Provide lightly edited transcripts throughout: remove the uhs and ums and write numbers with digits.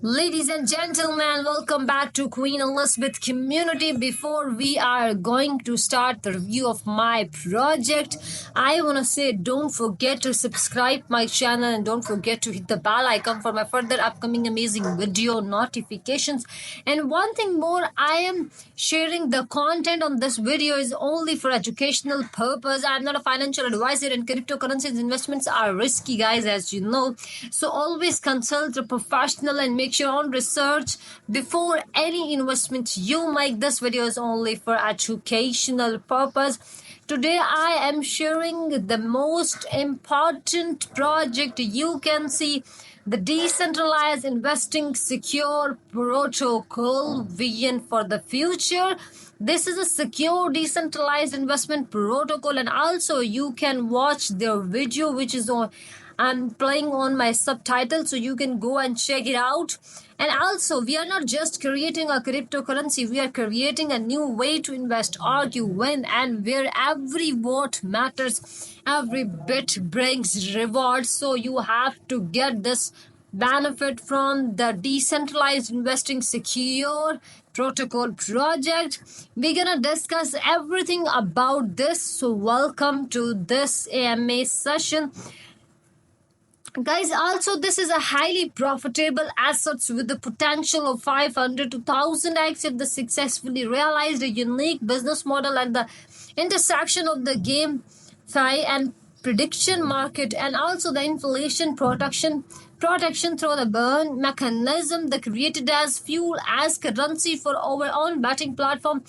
Ladies and gentlemen, welcome back to Queen Elizabeth Community. Before we are going to start the review of my project, I want to say don't forget to subscribe my channel and don't forget to hit the bell icon for my further upcoming amazing video notifications. And one thing more, I am sharing the content on this video is only for educational purpose. I'm not a financial advisor and cryptocurrencies investments are risky, guys, as you know. So always consult a professional and make your own research before any investment you make. This video is only for educational purpose. Today I am sharing the most important project you can see, the decentralized investing secure protocol vision for the future. This is a secure decentralized investment protocol, and also you can watch their video which is on I'm playing on my subtitle, so you can go and check it out. And also, we are not just creating a cryptocurrency, we are creating a new way to invest, argue, win, and where every vote matters, every bit brings rewards. So you have to get this benefit from the decentralized investing secure protocol project. We're gonna discuss everything about this. So welcome to this AMA session. Guys, also this is a highly profitable assets with the potential of 500 to 1000x if the successfully realized, a unique business model at the intersection of the game and prediction market, and also the inflation protection through the burn mechanism that created as fuel as currency for our own betting platform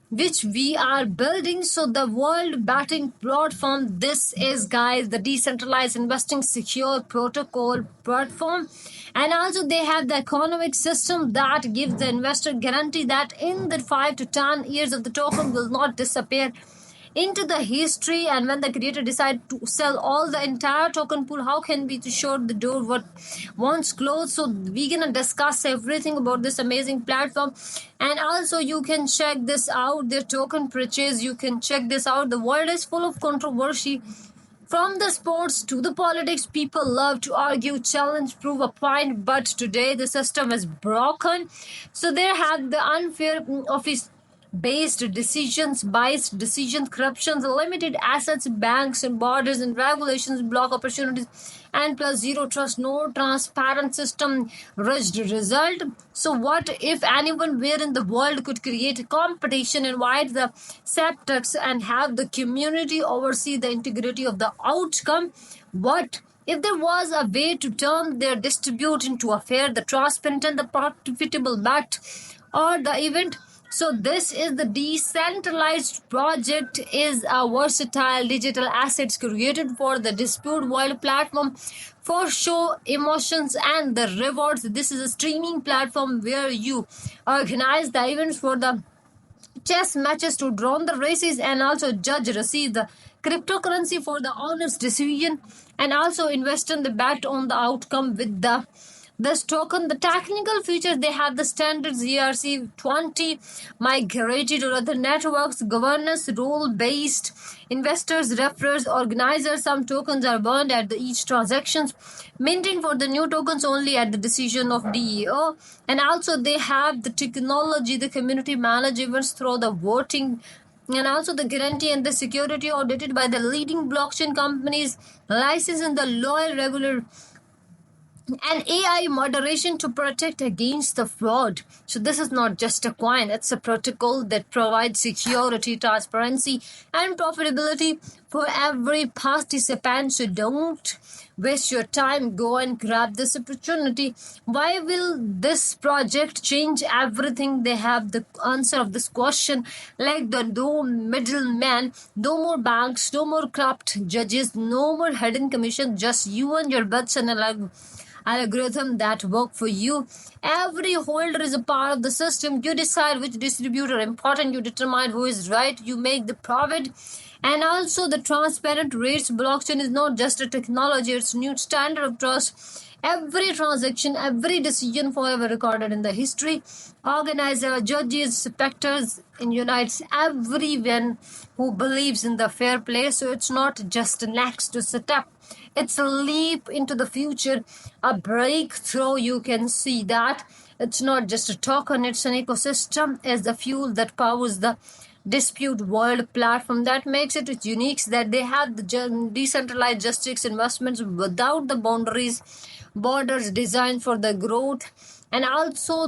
which we are building. So the world betting platform, this is, guys, the decentralized investing secure protocol platform. And also they have the economic system that gives the investor guarantee that in the 5 to 10 years of the token will not disappear into the history. And when the creator decide to sell all the entire token pool, how can we to shut the door what once closed? So we're gonna discuss everything about this amazing platform. And also you can check this out, their token purchase, you can check this out. The world is full of controversy. From the sports to the politics, people love to argue, challenge, prove a point, but today the system is broken. So they have the unfair office based decisions, biased decisions, corruptions, limited assets, banks and borders and regulations, block opportunities, and plus zero trust, no transparent system, rigged result. So what if anyone where in the world could create a competition, invite the sceptics and have the community oversee the integrity of the outcome? What if there was a way to turn their dispute into a fair, the transparent and the profitable bet or the event? So this is the decentralized project is a versatile digital assets created for the dispute world platform for show emotions and the rewards. This is a streaming platform where you organize the events for the chess matches to draw the races, and also judge receive the cryptocurrency for the honest decision, and also invest in the bet on the outcome with the this token. The technical features, they have the standards ERC20 migrated to other networks, governance rule based, investors, referrers, organizers. Some tokens are burned at the each transactions, minting for the new tokens only at the decision of DEO. And also they have the technology, the community management through the voting, and also the guarantee and the security audited by the leading blockchain companies, license in the loyal regular and AI moderation to protect against the fraud. So this is not just a coin, it's a protocol that provides security, transparency, and profitability for every participant. So don't waste your time, go and grab this opportunity. Why will this project change everything? They have the answer of this question, like the no middleman, no more banks, no more corrupt judges, no more hidden commission, just you and your bets and algorithm that work for you. Every holder is a part of the system. You decide which distributor important, you determine who is right, you make the profit. And also the transparent rates. Blockchain is not just a technology, it's a new standard of trust. Every transaction, every decision forever recorded in the history. Organizer, judges, spectators in unites everyone who believes in the fair play. So it's not just next to set up, It's a leap into the future, a breakthrough. You can see that it's not just a token, it's an ecosystem as the fuel that powers the dispute world platform that makes it unique, that they have the decentralized justice investments without the borders designed for the growth, and also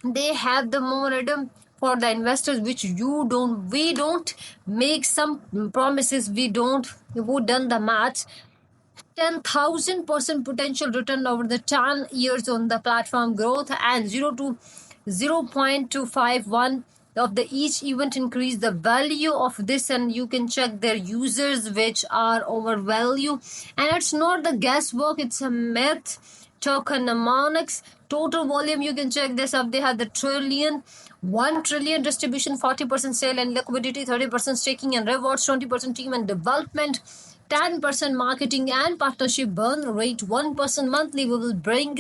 they have the momentum for the investors, which you don't we don't make some promises, we don't who done the math. 10,000% potential return over the 10 years on the platform growth, and 0 to 0.251 of the each event increase the value of this, and you can check their users which are over value, and it's not the guesswork, it's a myth. Tokenomics total volume, you can check this up, they have the trillion 1 trillion distribution, 40% sale and liquidity, 30% staking and rewards, 20% team and development, 10% marketing and partnership burn rate, 1% monthly. We will bring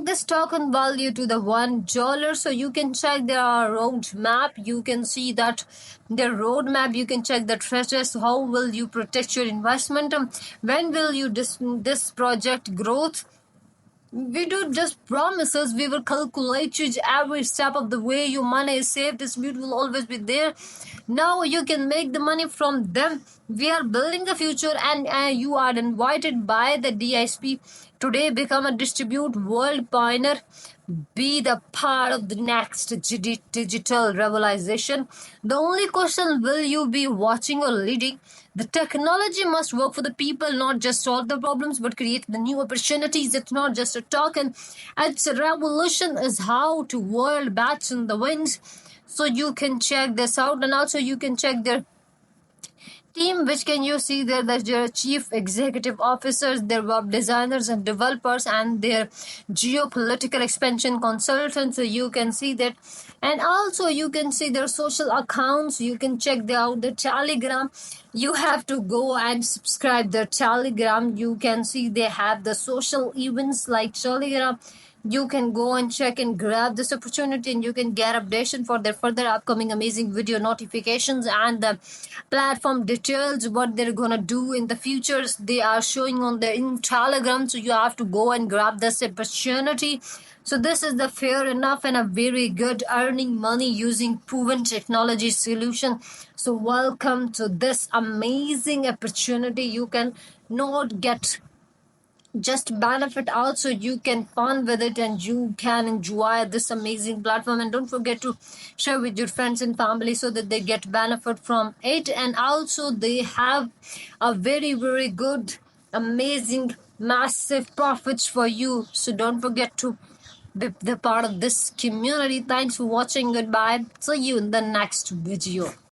this token value to the $1. So you can check their roadmap. You can see that their roadmap. You can check the treasures. How will you protect your investment? When will you this project growth? We do just promises, we will calculate you every step of the way. Your money is safe, dispute will always be there. Now you can make the money from them. We are building the future, and you are invited by the DSP today. Become a distribute world pioneer, be the part of the next digital revolution. The only question, will you be watching or leading? The technology must work for the people, not just solve the problems, but create the new opportunities. It's not just a token, it's a revolution, is how to world bats in the winds. So you can check this out, and also you can check their team, which can you see there, their chief executive officers, their web designers and developers, and their geopolitical expansion consultants. So you can see that, and also you can see their social accounts. You can check out the Telegram. You have to go and subscribe their Telegram. You can see they have the social events like Telegram. You can go and check and grab this opportunity, and you can get updation for their further upcoming amazing video notifications and the platform details, what they're gonna do in the futures. They are showing on the in Telegram, so you have to go and grab this opportunity. So this is the fair enough and a very good earning money using proven technology solution. So welcome to this amazing opportunity. You can not get just benefit, also you can fun with it, and you can enjoy this amazing platform. And don't forget to share with your friends and family so that they get benefit from it. And also they have a very good amazing massive profits for you, so don't forget to be the part of this community. Thanks for watching. Goodbye, see you in the next video.